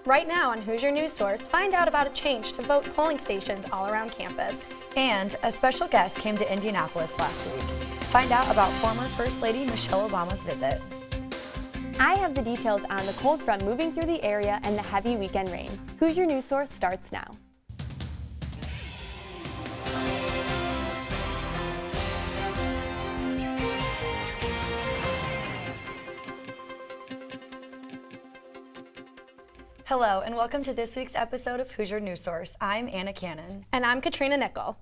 Right now on Hoosier News Source, find out about a change to vote polling stations all around campus. And a special guest came to Indianapolis last week. Find out about former First Lady Michelle Obama's visit. I have the details on the cold front moving through the area and the heavy weekend rain. Hoosier News Source starts now. Hello and welcome to this week's episode of Hoosier News Source. I'm Anna Cannon. And I'm Katrina Nickel.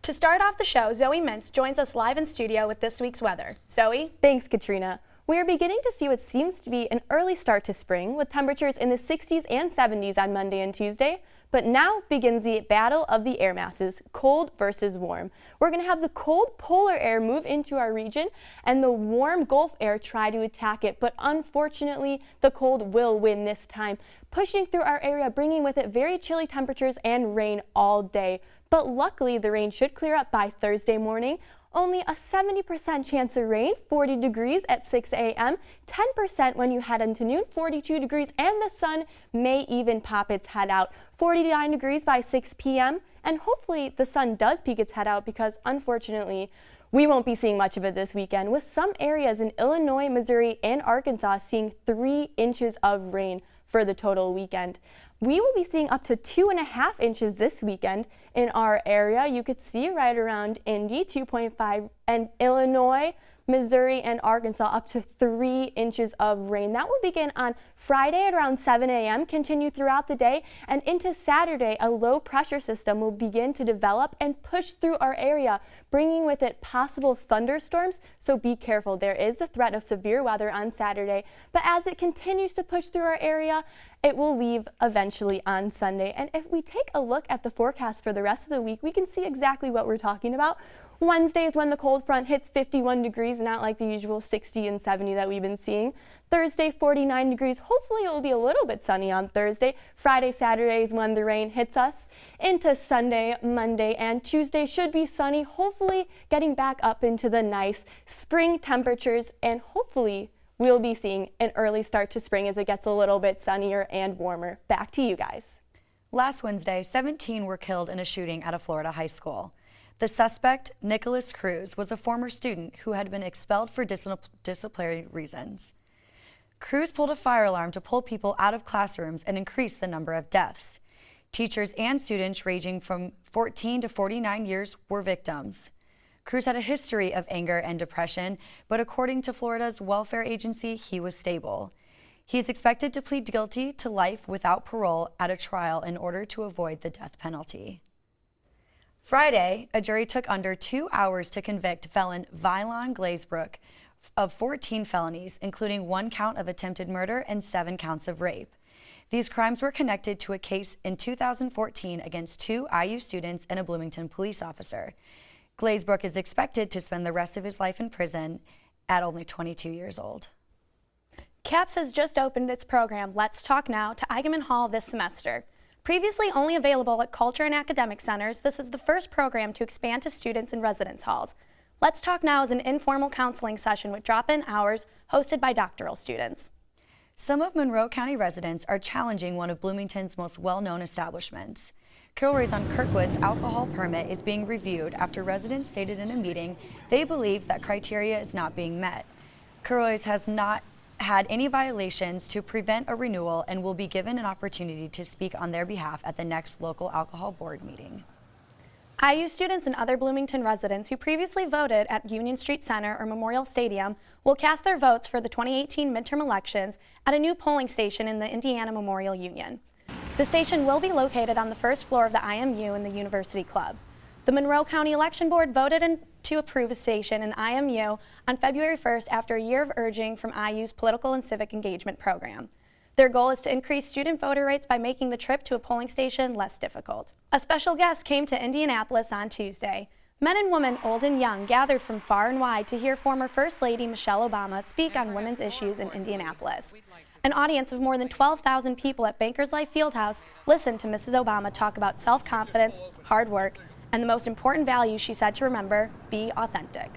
To start off the show, Zoe Mintz joins us live in studio with this week's weather. Zoe? Thanks, Katrina. We are beginning to see what seems to be an early start to spring with temperatures in the 60s and 70s on Monday and Tuesday. But now begins the battle of the air masses, cold versus warm. We're going to have the cold polar air move into our region and the warm Gulf air try to attack it. But unfortunately, the cold will win this time, pushing through our area, bringing with it very chilly temperatures and rain all day. But luckily, the rain should clear up by Thursday morning. Only a 70% chance of rain, 40 degrees at 6 a.m., 10% when you head into noon, 42 degrees, and the sun may even pop its head out. 49 degrees by 6 p.m., and hopefully the sun does peek its head out because unfortunately, we won't be seeing much of it this weekend, with some areas in Illinois, Missouri, and Arkansas seeing 3 inches of rain for the total weekend. We will be seeing up to 2.5 inches this weekend in our area. You could see right around Indy, 2.5, and Illinois, Missouri, and Arkansas up to 3 inches of rain. That will begin on Friday at around 7 a.m., continue throughout the day, and into Saturday, a low pressure system will begin to develop and push through our area, bringing with it possible thunderstorms, so be careful. There is the threat of severe weather on Saturday, but as it continues to push through our area, it will leave eventually on Sunday. And if we take a look at the forecast for the rest of the week, we can see exactly what we're talking about. Wednesday is when the cold front hits 51 degrees, not like the usual 60 and 70 that we've been seeing. Thursday, 49 degrees. Hopefully it will be a little bit sunny on Thursday. Friday, Saturday is when the rain hits us. Into Sunday, Monday, and Tuesday should be sunny, hopefully getting back up into the nice spring temperatures, and hopefully we'll be seeing an early start to spring as it gets a little bit sunnier and warmer. Back to you guys. Last Wednesday, 17 were killed in a shooting at a Florida high school. The suspect, Nicholas Cruz, was a former student who had been expelled for disciplinary reasons. Cruz pulled a fire alarm to pull people out of classrooms and increase the number of deaths. Teachers and students ranging from 14 to 49 years were victims. Cruz had a history of anger and depression, but according to Florida's welfare agency, he was stable. He is expected to plead guilty to life without parole at a trial in order to avoid the death penalty. Friday, a jury took under 2 hours to convict felon Vylon Glazebrook of 14 felonies, including 1 count of attempted murder and 7 counts of rape. These crimes were connected to a case in 2014 against 2 IU students and a Bloomington police officer. Glazebrook is expected to spend the rest of his life in prison at only 22 years old. CAPS has just opened its program, Let's Talk Now, to Eigenman Hall this semester. Previously only available at culture and academic centers, this is the first program to expand to students in residence halls. Let's Talk Now is an informal counseling session with drop-in hours hosted by doctoral students. Some of Monroe County residents are challenging one of Bloomington's most well-known establishments. Kilroy's on Kirkwood's alcohol permit is being reviewed after residents stated in a meeting they believe that criteria is not being met. Kilroy's has not had any violations to prevent a renewal and will be given an opportunity to speak on their behalf at the next local alcohol board meeting. IU students and other Bloomington residents who previously voted at Union Street Center or Memorial Stadium will cast their votes for the 2018 midterm elections at a new polling station in the Indiana Memorial Union. The station will be located on the first floor of the IMU in the University Club. The Monroe County Election Board voted to approve a station in IMU on February 1st after a year of urging from IU's political and civic engagement program. Their goal is to increase student voter rates by making the trip to a polling station less difficult. A special guest came to Indianapolis on Tuesday. Men and women, old and young, gathered from far and wide to hear former First Lady Michelle Obama speak on women's issues in Indianapolis. An audience of more than 12,000 people at Bankers Life Fieldhouse listened to Mrs. Obama talk about self-confidence, hard work, and the most important value she said to remember, be authentic.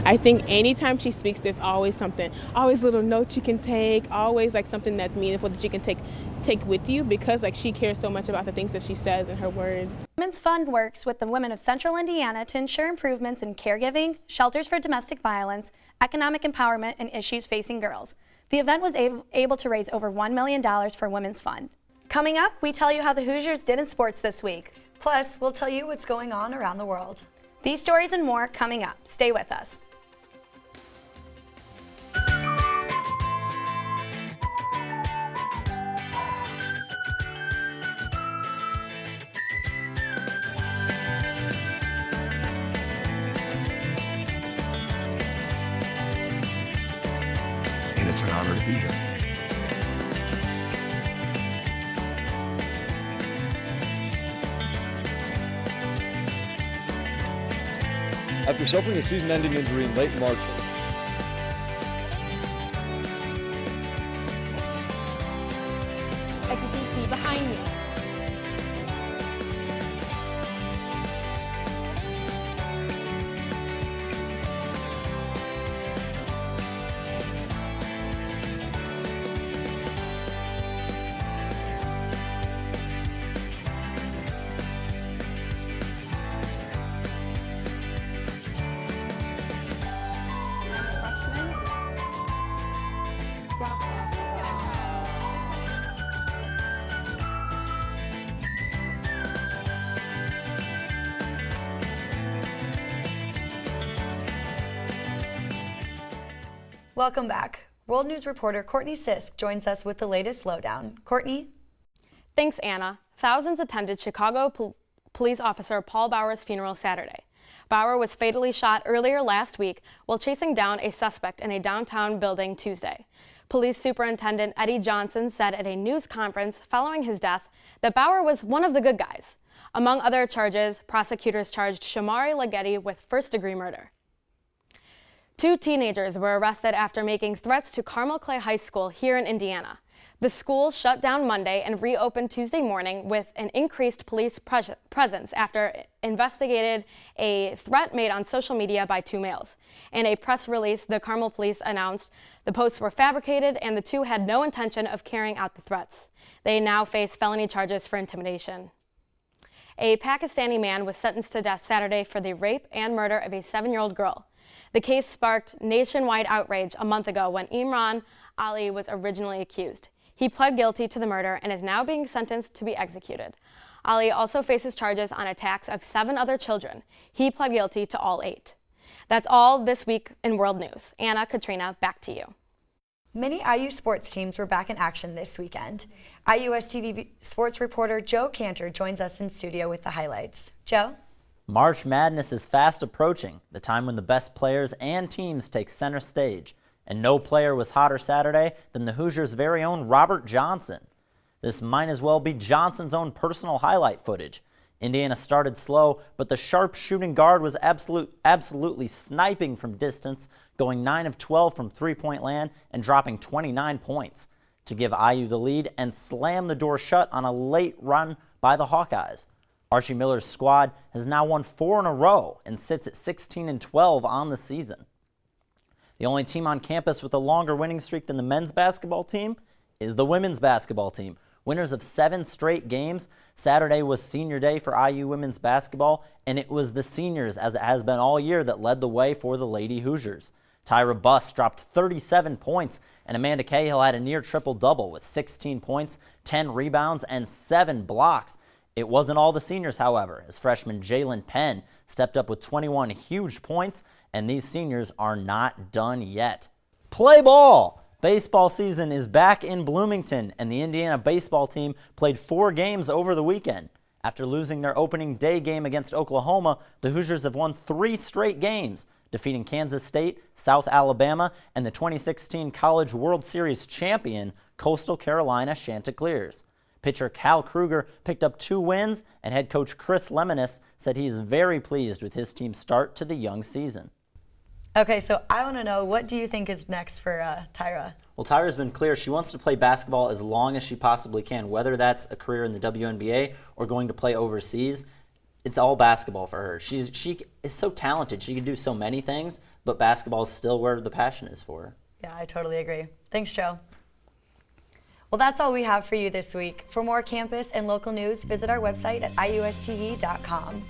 I think anytime she speaks, there's always something, always little notes you can take, always like something that's meaningful that you can take take with you because like she cares so much about the things that she says and her words. Women's Fund works with the women of Central Indiana to ensure improvements in caregiving, shelters for domestic violence, economic empowerment, and issues facing girls. The event was able to raise over $1 million for Women's Fund. Coming up, we tell you how the Hoosiers did in sports this week. Plus, we'll tell you what's going on around the world. These stories and more coming up. Stay with us. And it's an honor to be here. After suffering a season-ending injury in late March, as you can see behind me. Welcome back. World News reporter Courtney Sisk joins us with the latest lowdown. Courtney? Thanks, Anna. Thousands attended Chicago police officer Paul Bauer's funeral Saturday. Bauer was fatally shot earlier last week while chasing down a suspect in a downtown building Tuesday. Police Superintendent Eddie Johnson said at a news conference following his death that Bauer was one of the good guys. Among other charges, prosecutors charged Shamari Leggetti with first-degree murder. 2 teenagers were arrested after making threats to Carmel Clay High School here in Indiana. The school shut down Monday and reopened Tuesday morning with an increased police presence after investigated a threat made on social media by 2 males. In a press release, the Carmel police announced the posts were fabricated and the 2 had no intention of carrying out the threats. They now face felony charges for intimidation. A Pakistani man was sentenced to death Saturday for the rape and murder of a 7-year-old girl. The case sparked nationwide outrage a month ago when Imran Ali was originally accused. He pled guilty to the murder and is now being sentenced to be executed. Ali also faces charges on attacks of 7 other children. He pled guilty to all 8. That's all this week in World News. Anna, Katrina, back to you. Many IU sports teams were back in action this weekend. IUS-TV sports reporter Joe Cantor joins us in studio with the highlights. Joe? March Madness is fast approaching, the time when the best players and teams take center stage. And no player was hotter Saturday than the Hoosiers' very own Robert Johnson. This might as well be Johnson's own personal highlight footage. Indiana started slow, but the sharp shooting guard was absolutely sniping from distance, going 9 of 12 from three-point land and dropping 29 points to give IU the lead and slam the door shut on a late run by the Hawkeyes. Archie Miller's squad has now won 4 in a row and sits at 16-12 on the season. The only team on campus with a longer winning streak than the men's basketball team is the women's basketball team. Winners of 7 straight games. Saturday was senior day for IU women's basketball, and it was the seniors, as it has been all year, that led the way for the Lady Hoosiers. Tyra Buss dropped 37 points, and Amanda Cahill had a near triple-double with 16 points, 10 rebounds, and 7 blocks. It wasn't all the seniors, however, as freshman Jalen Penn stepped up with 21 huge points, and these seniors are not done yet. Play ball! Baseball season is back in Bloomington, and the Indiana baseball team played 4 games over the weekend. After losing their opening day game against Oklahoma, the Hoosiers have won 3 straight games, defeating Kansas State, South Alabama, and the 2016 College World Series champion, Coastal Carolina Chanticleers. Pitcher Cal Kruger picked up 2 wins, and head coach Chris Lemonis said he is very pleased with his team's start to the young season. Okay, so I want to know, what do you think is next for Tyra? Well, Tyra's been clear she wants to play basketball as long as she possibly can, whether that's a career in the WNBA or going to play overseas. It's all basketball for her. She is so talented. She can do so many things, but basketball is still where the passion is for her. Yeah, I totally agree. Thanks, Joe. Well, that's all we have for you this week. For more campus and local news, visit our website at iustv.com.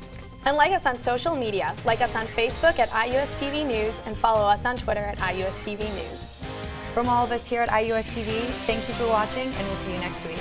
And like us on social media. Like us on Facebook at IUSTV News and follow us on Twitter at IUSTV News. From all of us here at IUSTV, thank you for watching, and we'll see you next week.